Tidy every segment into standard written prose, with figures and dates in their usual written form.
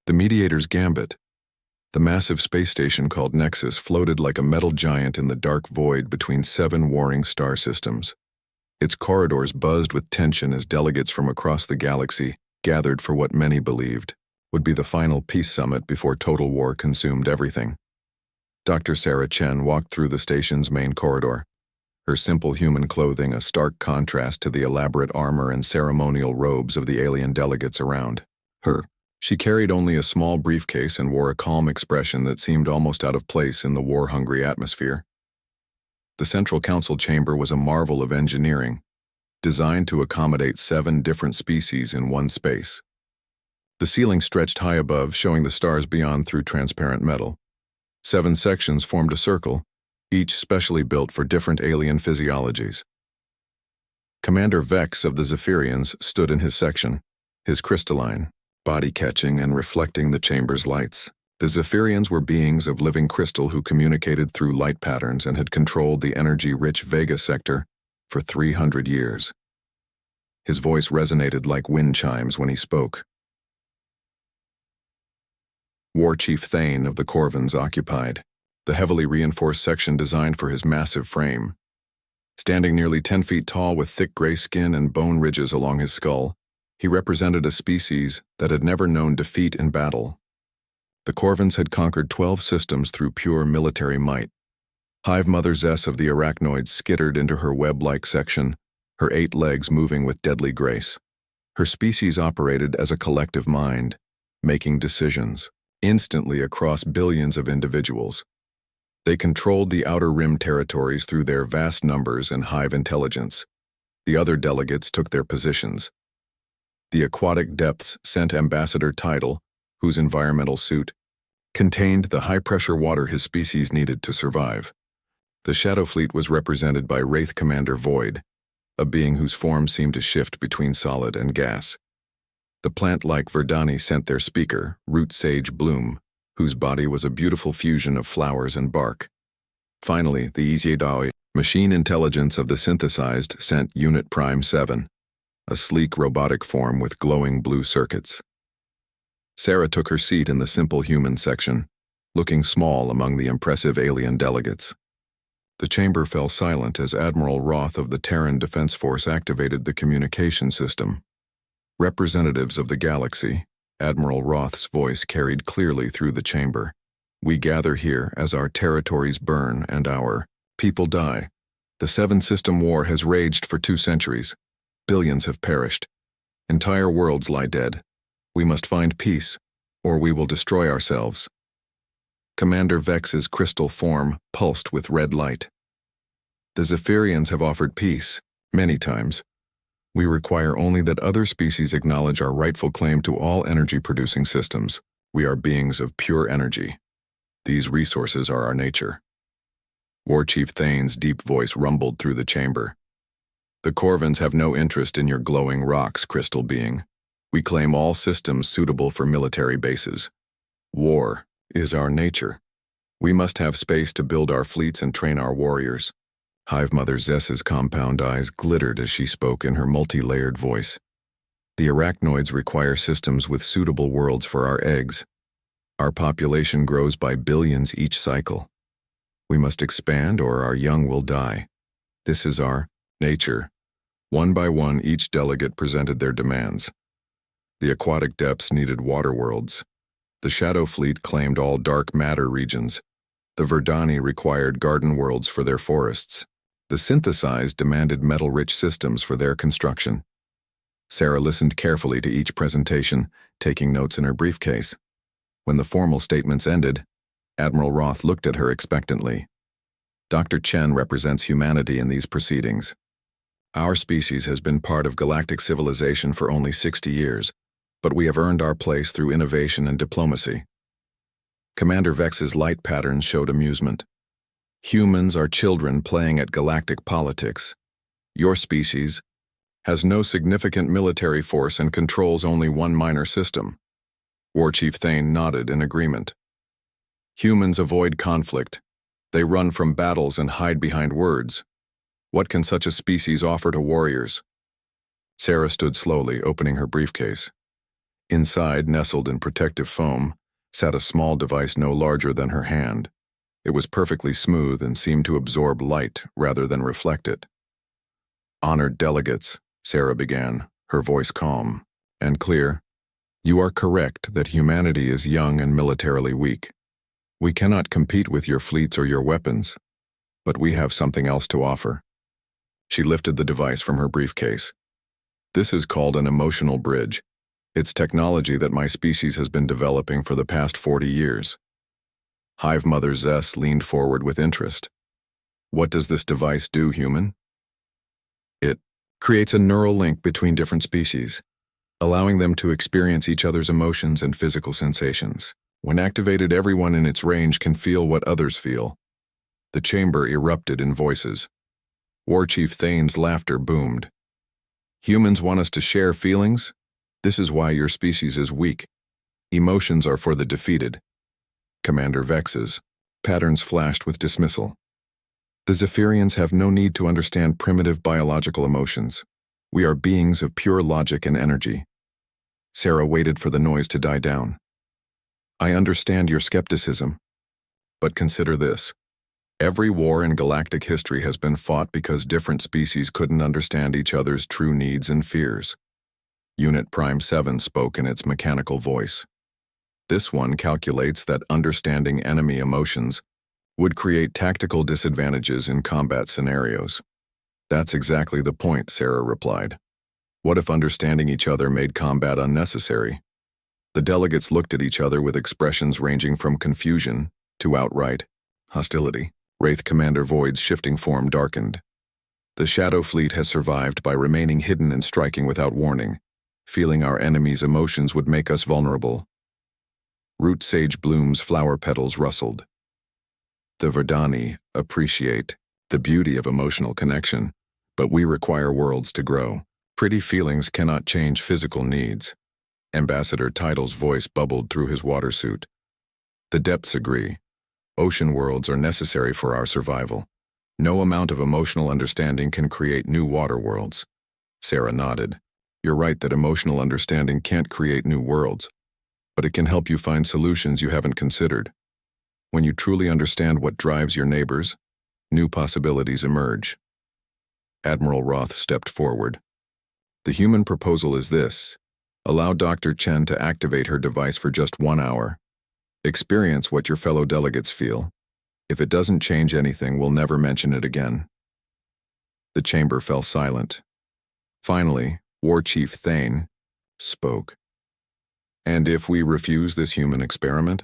The Mediator's Gambit. The massive space station called Nexus floated like a metal giant in the dark void between 7 warring star systems. Its corridors buzzed with tension as delegates from across the galaxy gathered for what many believed would be the final peace summit before total war consumed everything. Dr. Sarah Chen walked through the station's main corridor, her simple human clothing a stark contrast to the elaborate armor and ceremonial robes of the alien delegates around her. She carried only a small briefcase and wore a calm expression that seemed almost out of place in the war-hungry atmosphere. The Central Council chamber was a marvel of engineering, designed to accommodate 7 different species in one space. The ceiling stretched high above, showing the stars beyond through transparent metal. 7 sections formed a circle, each specially built for different alien physiologies. Commander Vex of the Zephyrians stood in his section, his crystalline body catching and reflecting the chamber's lights. The Zephyrians were beings of living crystal who communicated through light patterns and had controlled the energy-rich Vega sector for 300 years. His voice resonated like wind chimes when he spoke. War Chief Thane of the Corvins occupied the heavily reinforced section designed for his massive frame. Standing nearly 10 feet tall with thick gray skin and bone ridges along his skull, he represented a species that had never known defeat in battle. The Corvins had conquered 12 systems through pure military might. Hive Mother Zess of the Arachnoids skittered into her web-like section, her 8 legs moving with deadly grace. Her species operated as a collective mind, making decisions instantly across billions of individuals. They controlled the Outer Rim territories through their vast numbers and hive intelligence. The other delegates took their positions. The Aquatic Depths sent Ambassador Tidal, whose environmental suit contained the high-pressure water his species needed to survive. The Shadow Fleet was represented by Wraith Commander Void, a being whose form seemed to shift between solid and gas. The plant-like Verdani sent their speaker, Root Sage Bloom, whose body was a beautiful fusion of flowers and bark. Finally, the Iziedai machine intelligence of the synthesized sent Unit Prime 7, a sleek robotic form with glowing blue circuits. Sarah took her seat in the simple human section, looking small among the impressive alien delegates. The chamber fell silent as Admiral Roth of the Terran Defense Force activated the communication system. Representatives of the galaxy, Admiral Roth's voice carried clearly through the chamber. We gather here as our territories burn and our people die. The 7-system war has raged for 2 centuries. Billions have perished. Entire worlds lie dead. We must find peace, or we will destroy ourselves. Commander Vex's crystal form pulsed with red light. The Zephyrians have offered peace, many times. We require only that other species acknowledge our rightful claim to all energy-producing systems. We are beings of pure energy. These resources are our nature. War Chief Thane's deep voice rumbled through the chamber. The Corvins have no interest in your glowing rocks, crystal being. We claim all systems suitable for military bases. War is our nature. We must have space to build our fleets and train our warriors. Hive Mother Zess's compound eyes glittered as she spoke in her multi-layered voice. The arachnoids require systems with suitable worlds for our eggs. Our population grows by billions each cycle. We must expand or our young will die. This is our nature. One by one, each delegate presented their demands. The Aquatic Depths needed water worlds. The Shadow Fleet claimed all dark matter regions. The Verdani required garden worlds for their forests. The Synthesized demanded metal-rich systems for their construction. Sarah listened carefully to each presentation, taking notes in her briefcase. When the formal statements ended, Admiral Roth looked at her expectantly. Dr. Chen represents humanity in these proceedings. Our species has been part of galactic civilization for only 60 years, but we have earned our place through innovation and diplomacy. Commander Vex's light patterns showed amusement. Humans are children playing at galactic politics. Your species has no significant military force and controls only one minor system. War Chief Thane nodded in agreement. Humans avoid conflict. They run from battles and hide behind words. What can such a species offer to warriors? Sarah stood slowly, opening her briefcase. Inside, nestled in protective foam, sat a small device no larger than her hand. It was perfectly smooth and seemed to absorb light rather than reflect it. "Honored delegates," Sarah began, her voice calm and clear, "you are correct that humanity is young and militarily weak. We cannot compete with your fleets or your weapons, but we have something else to offer." She lifted the device from her briefcase. "This is called an emotional bridge. It's technology that my species has been developing for the past 40 years. Hive Mother Zess leaned forward with interest. "What does this device do, human?" "It creates a neural link between different species, allowing them to experience each other's emotions and physical sensations. When activated, everyone in its range can feel what others feel." The chamber erupted in voices. War Chief Thane's laughter boomed. "Humans want us to share feelings? This is why your species is weak. Emotions are for the defeated." Commander Vex's patterns flashed with dismissal. "The Zephyrians have no need to understand primitive biological emotions. We are beings of pure logic and energy." Sarah waited for the noise to die down. "I understand your skepticism, but consider this. Every war in galactic history has been fought because different species couldn't understand each other's true needs and fears." Unit Prime 7 spoke in its mechanical voice. "This one calculates that understanding enemy emotions would create tactical disadvantages in combat scenarios." "That's exactly the point," Sarah replied. "What if understanding each other made combat unnecessary?" The delegates looked at each other with expressions ranging from confusion to outright hostility. Wraith Commander Void's shifting form darkened. "The Shadow Fleet has survived by remaining hidden and striking without warning. Feeling our enemies' emotions would make us vulnerable." Root Sage Bloom's flower petals rustled. "The Verdani appreciate the beauty of emotional connection, but we require worlds to grow. Pretty feelings cannot change physical needs." Ambassador Title's voice bubbled through his water suit. "The depths agree. Ocean worlds are necessary for our survival. No amount of emotional understanding can create new water worlds." Sarah nodded. "You're right that emotional understanding can't create new worlds, but it can help you find solutions you haven't considered. When you truly understand what drives your neighbors, new possibilities emerge." Admiral Roth stepped forward. "The human proposal is this. Allow Dr. Chen to activate her device for just 1 hour. Experience what your fellow delegates feel. If it doesn't change anything, we'll never mention it again." The chamber fell silent. Finally, War Chief Thane spoke. "And if we refuse this human experiment?"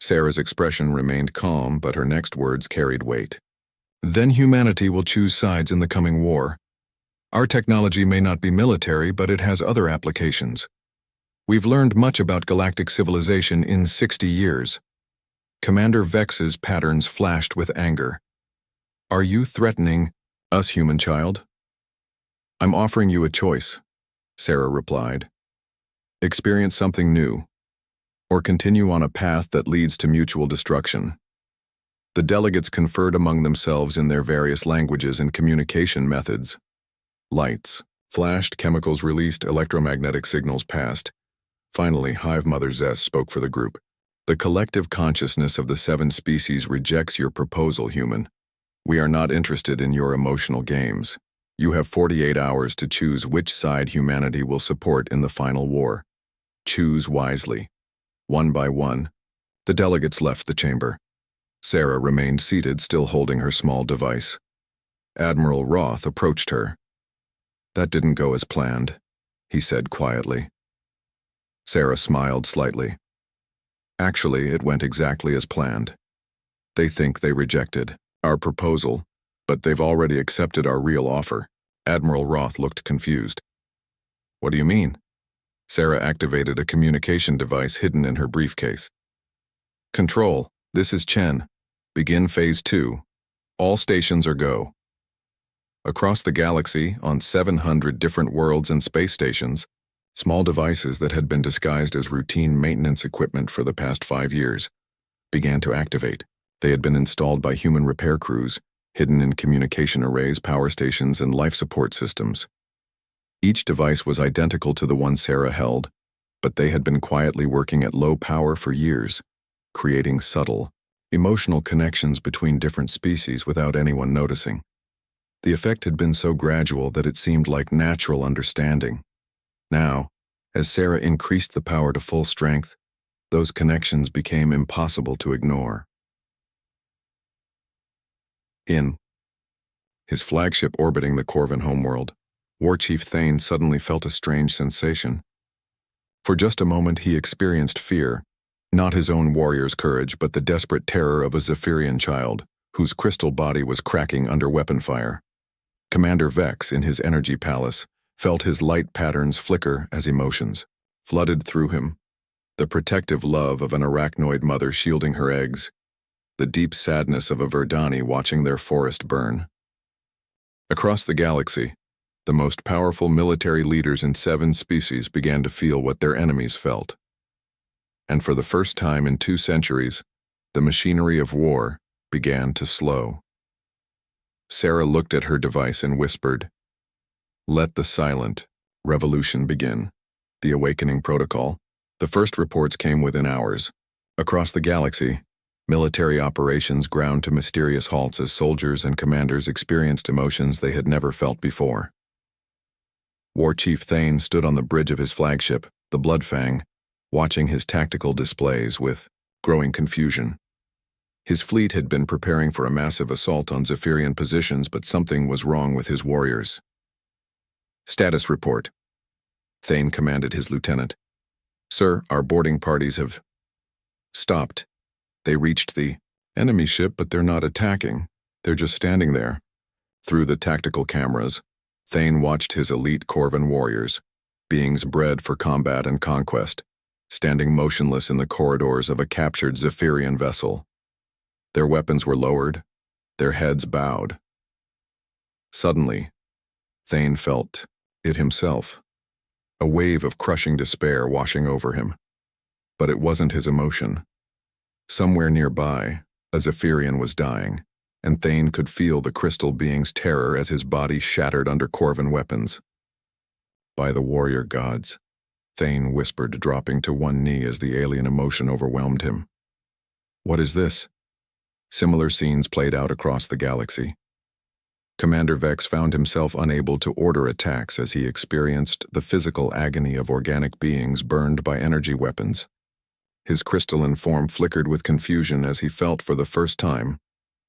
Sarah's expression remained calm, but her next words carried weight. "Then humanity will choose sides in the coming war. Our technology may not be military, but it has other applications. We've learned much about galactic civilization in 60 years. Commander Vex's patterns flashed with anger. "Are you threatening us, human child?" "I'm offering you a choice," Sarah replied. "Experience something new, or continue on a path that leads to mutual destruction." The delegates conferred among themselves in their various languages and communication methods. Lights flashed, chemicals released, electromagnetic signals passed. Finally, Hive Mother Zess spoke for the group. "The collective consciousness of the 7 species rejects your proposal, human. We are not interested in your emotional games. You have 48 hours to choose which side humanity will support in the final war. Choose wisely." One by one, the delegates left the chamber. Sarah remained seated, still holding her small device. Admiral Roth approached her. "That didn't go as planned," he said quietly. Sarah smiled slightly. "Actually, it went exactly as planned. They think they rejected our proposal, but they've already accepted our real offer." Admiral Roth looked confused. "What do you mean?" Sarah activated a communication device hidden in her briefcase. "Control, this is Chen. Begin Phase 2. All stations are go." Across the galaxy, on 700 different worlds and space stations, small devices that had been disguised as routine maintenance equipment for the past 5 years began to activate. They had been installed by human repair crews, hidden in communication arrays, power stations, and life support systems. Each device was identical to the one Sarah held, but they had been quietly working at low power for years, creating subtle, emotional connections between different species without anyone noticing. The effect had been so gradual that it seemed like natural understanding. Now, as Sarah increased the power to full strength, those connections became impossible to ignore. In his flagship orbiting the Corvin homeworld, War Chief Thane suddenly felt a strange sensation. For just a moment he experienced fear, not his own warrior's courage, but the desperate terror of a Zephyrian child, whose crystal body was cracking under weapon fire. Commander Vex, in his energy palace, felt his light patterns flicker as emotions flooded through him. The protective love of an arachnoid mother shielding her eggs, the deep sadness of a Verdani watching their forest burn. Across the galaxy, the most powerful military leaders in 7 species began to feel what their enemies felt. And for the first time in 2 centuries, the machinery of war began to slow. Sarah looked at her device and whispered, "Let the silent revolution begin." The awakening protocol. The first reports came within hours. Across the galaxy, military operations ground to mysterious halts as soldiers and commanders experienced emotions they had never felt before. War Chief Thane stood on the bridge of his flagship, the Bloodfang, watching his tactical displays with growing confusion. His fleet had been preparing for a massive assault on Zephyrian positions, but something was wrong with his warriors. "Status report," Thane commanded his lieutenant. "Sir, our boarding parties have stopped. They reached the enemy ship, but they're not attacking. They're just standing there." Through the tactical cameras, Thane watched his elite Corvin warriors, beings bred for combat and conquest, standing motionless in the corridors of a captured Zephyrian vessel. Their weapons were lowered, their heads bowed. Suddenly, Thane felt it himself, a wave of crushing despair washing over him. But it wasn't his emotion. Somewhere nearby, a Zephyrian was dying, and Thane could feel the crystal being's terror as his body shattered under Corvin weapons. "By the warrior gods," Thane whispered, dropping to one knee as the alien emotion overwhelmed him. "What is this?" Similar scenes played out across the galaxy. Commander Vex found himself unable to order attacks as he experienced the physical agony of organic beings burned by energy weapons. His crystalline form flickered with confusion as he felt for the first time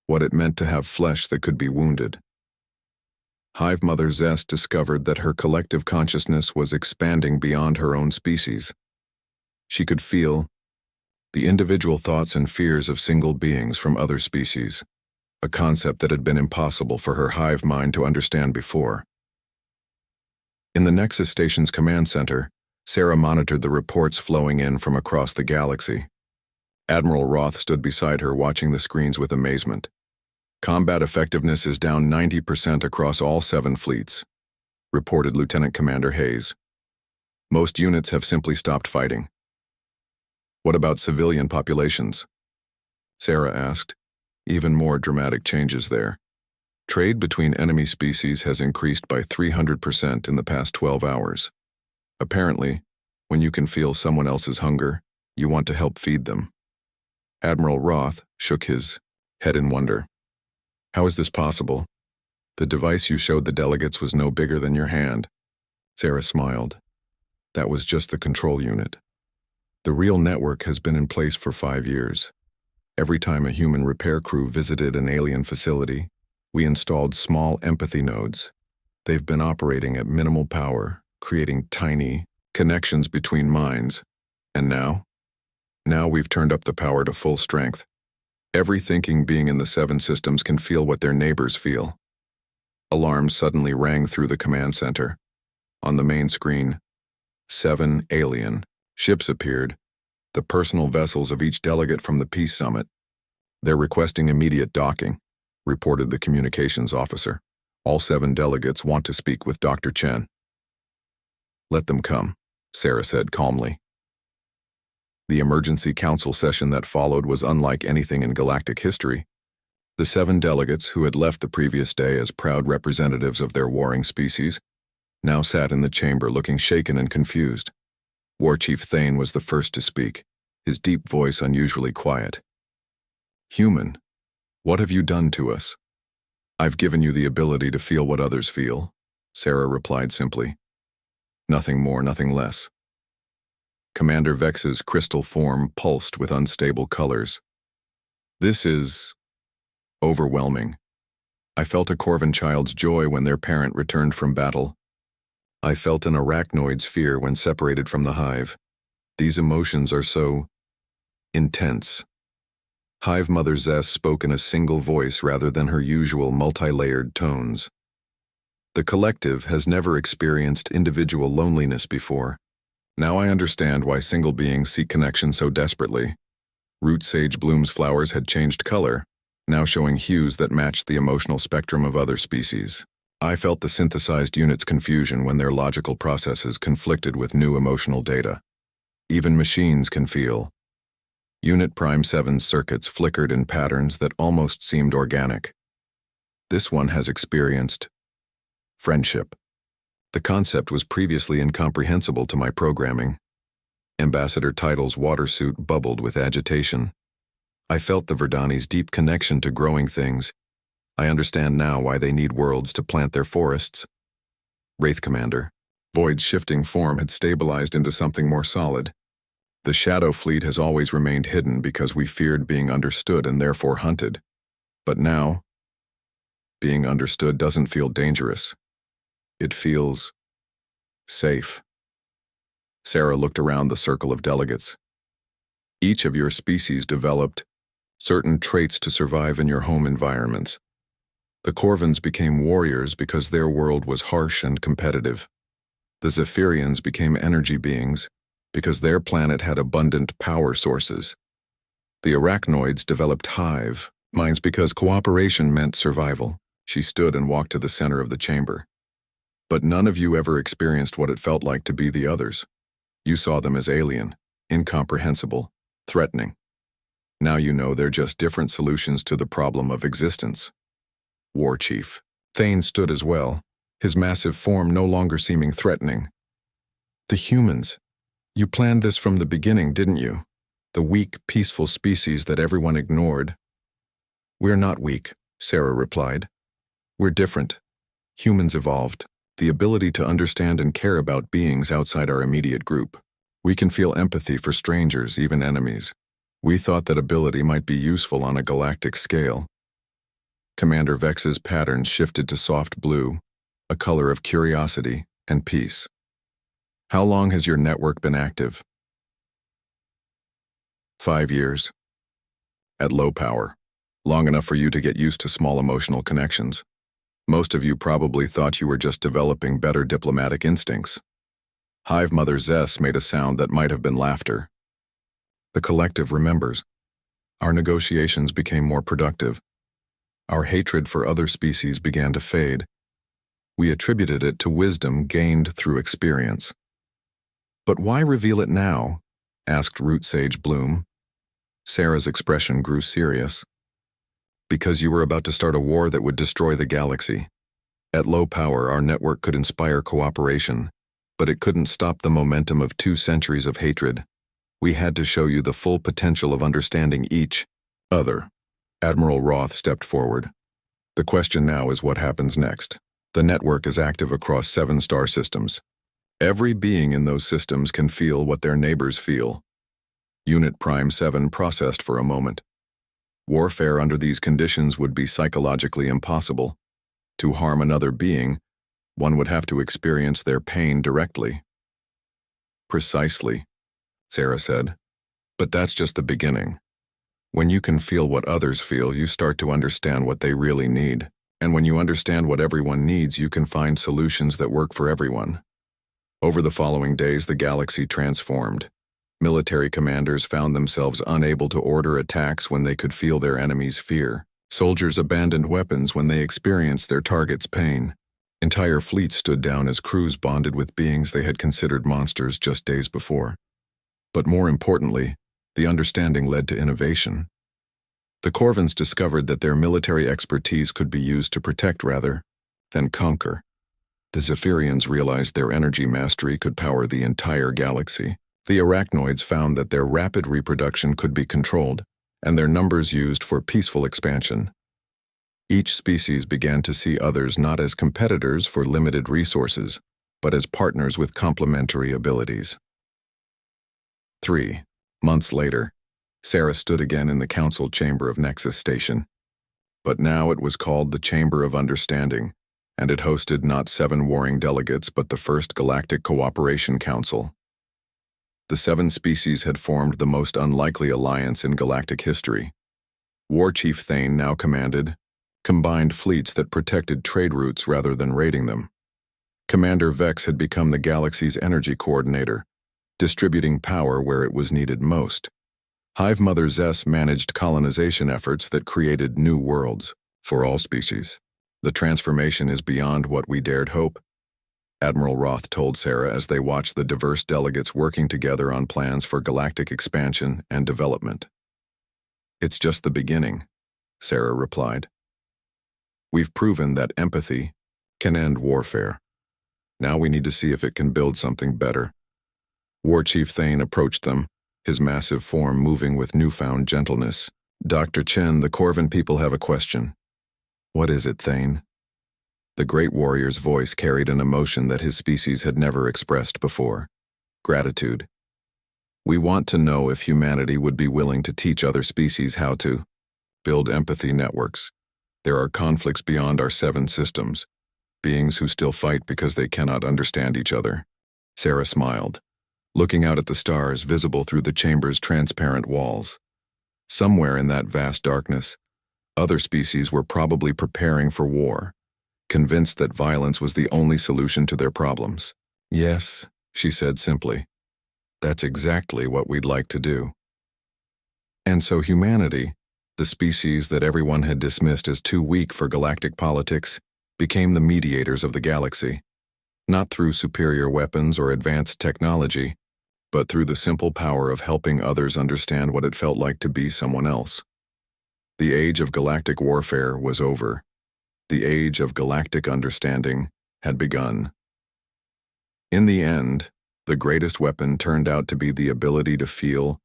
what it meant to have flesh that could be wounded. Hive Mother Zest discovered that her collective consciousness was expanding beyond her own species. She could feel the individual thoughts and fears of single beings from other species, a concept that had been impossible for her hive mind to understand before. In the Nexus Station's command center, Sarah monitored the reports flowing in from across the galaxy. Admiral Roth stood beside her, watching the screens with amazement. "Combat effectiveness is down 90% across all 7 fleets," reported Lieutenant Commander Hayes. "Most units have simply stopped fighting." "What about civilian populations?" Sarah asked. Even more dramatic changes there. Trade between enemy species has increased by 300% in the past 12 hours. Apparently, when you can feel someone else's hunger, you want to help feed them. Admiral Roth shook his head in wonder. "How is this possible? The device you showed the delegates was no bigger than your hand." Sarah smiled. "That was just the control unit. The real network has been in place for 5 years. Every time a human repair crew visited an alien facility, we installed small empathy nodes. They've been operating at minimal power, creating tiny connections between minds. And now we've turned up the power to full strength. Every thinking being in the 7 systems can feel what their neighbors feel." Alarms suddenly rang through the command center. On the main screen, 7 alien ships appeared, the personal vessels of each delegate from the Peace Summit. "They're requesting immediate docking," reported the communications officer. "All 7 delegates want to speak with Dr. Chen." "Let them come," Sarah said calmly. The emergency council session that followed was unlike anything in galactic history. The 7 delegates, who had left the previous day as proud representatives of their warring species, now sat in the chamber looking shaken and confused. War Chief Thane was the first to speak, his deep voice unusually quiet. "Human, what have you done to us?" "I've given you the ability to feel what others feel," Sarah replied simply. "Nothing more, nothing less." Commander Vex's crystal form pulsed with unstable colors. "This is overwhelming." I felt a Corvan child's joy when their parent returned from battle. I felt an arachnoid's fear when separated from the hive. These emotions are so intense. Hive Mother Zess spoke in a single voice rather than her usual multi-layered tones. "The collective has never experienced individual loneliness before. Now I understand why single beings seek connection so desperately." Root Sage Bloom's flowers had changed color, now showing hues that matched the emotional spectrum of other species. I felt the synthesized unit's confusion when their logical processes conflicted with new emotional data. Even machines can feel. Unit Prime 7's circuits flickered in patterns that almost seemed organic. This one has experienced friendship. The concept was previously incomprehensible to my programming. Ambassador Title's water suit bubbled with agitation. I felt the Verdani's deep connection to growing things. I understand now why they need worlds to plant their forests. Wraith Commander. Void's shifting form had stabilized into something more solid. The Shadow Fleet has always remained hidden because we feared being understood and therefore hunted. But now, being understood doesn't feel dangerous. It feels safe. Sarah looked around the circle of delegates. "Each of your species developed certain traits to survive in your home environments. The Corvans became warriors because their world was harsh and competitive. The Zephyrians became energy beings because their planet had abundant power sources. The Arachnoids developed hive minds because cooperation meant survival." She stood and walked to the center of the chamber. "But none of you ever experienced what it felt like to be the others. You saw them as alien, incomprehensible, threatening. Now you know they're just different solutions to the problem of existence." War Chief Thane stood as well, his massive form no longer seeming threatening. "The humans. You planned this from the beginning, didn't you? The weak, peaceful species that everyone ignored." "We're not weak," Sarah replied. "We're different. Humans evolved the ability to understand and care about beings outside our immediate group. We can feel empathy for strangers, even enemies. We thought that ability might be useful on a galactic scale." Commander Vex's patterns shifted to soft blue, a color of curiosity and peace. "How long has your network been active?" 5 years. At low power. Long enough for you to get used to small emotional connections. Most of you probably thought you were just developing better diplomatic instincts." Hive Mother Zess made a sound that might have been laughter. "The collective remembers. Our negotiations became more productive. Our hatred for other species began to fade. We attributed it to wisdom gained through experience." "But why reveal it now?" asked Root Sage Bloom. Sarah's expression grew serious. "Because you were about to start a war that would destroy the galaxy. At low power, our network could inspire cooperation, but it couldn't stop the momentum of 2 centuries of hatred. We had to show you the full potential of understanding each other." Admiral Roth stepped forward. "The question now is what happens next. The network is active across 7 star systems. Every being in those systems can feel what their neighbors feel." Unit Prime 7 processed for a moment. Warfare under these conditions would be psychologically impossible. To harm another being, one would have to experience their pain directly. "Precisely," Sarah said. "But that's just the beginning. When you can feel what others feel, you start to understand what they really need. And when you understand what everyone needs, you can find solutions that work for everyone." Over the following days, the galaxy transformed. Military commanders found themselves unable to order attacks when they could feel their enemies' fear. Soldiers abandoned weapons when they experienced their target's pain. Entire fleets stood down as crews bonded with beings they had considered monsters just days before. But more importantly, the understanding led to innovation. The Corvans discovered that their military expertise could be used to protect rather than conquer. The Zephyrians realized their energy mastery could power the entire galaxy. The arachnoids found that their rapid reproduction could be controlled, and their numbers used for peaceful expansion. Each species began to see others not as competitors for limited resources, but as partners with complementary abilities. 3 months later, Sarah stood again in the council chamber of Nexus Station. But now it was called the Chamber of Understanding, and it hosted not 7 warring delegates but the first Galactic Cooperation Council. The 7 species had formed the most unlikely alliance in galactic history. War Chief Thane now commanded combined fleets that protected trade routes rather than raiding them. Commander Vex had become the galaxy's energy coordinator, distributing power where it was needed most. Hive Mother Zess managed colonization efforts that created new worlds for all species. The transformation is beyond what we dared hope, Admiral Roth told Sarah as they watched the diverse delegates working together on plans for galactic expansion and development. It's just the beginning, Sarah replied. We've proven that empathy can end warfare. Now we need to see if it can build something better. War Chief Thane approached them, his massive form moving with newfound gentleness. Dr. Chen, the Corvin people have a question. What is it, Thane? The great warrior's voice carried an emotion that his species had never expressed before. Gratitude. We want to know if humanity would be willing to teach other species how to build empathy networks. There are conflicts beyond our 7 systems, beings who still fight because they cannot understand each other. Sarah smiled, looking out at the stars visible through the chamber's transparent walls. Somewhere in that vast darkness, other species were probably preparing for war, convinced that violence was the only solution to their problems. Yes, she said simply. That's exactly what we'd like to do. And so humanity, the species that everyone had dismissed as too weak for galactic politics, became the mediators of the galaxy, not through superior weapons or advanced technology, but through the simple power of helping others understand what it felt like to be someone else. The age of galactic warfare was over. The age of galactic understanding had begun. In the end, the greatest weapon turned out to be the ability to feel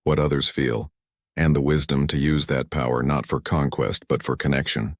what others feel, and the wisdom to use that power not for conquest but for connection.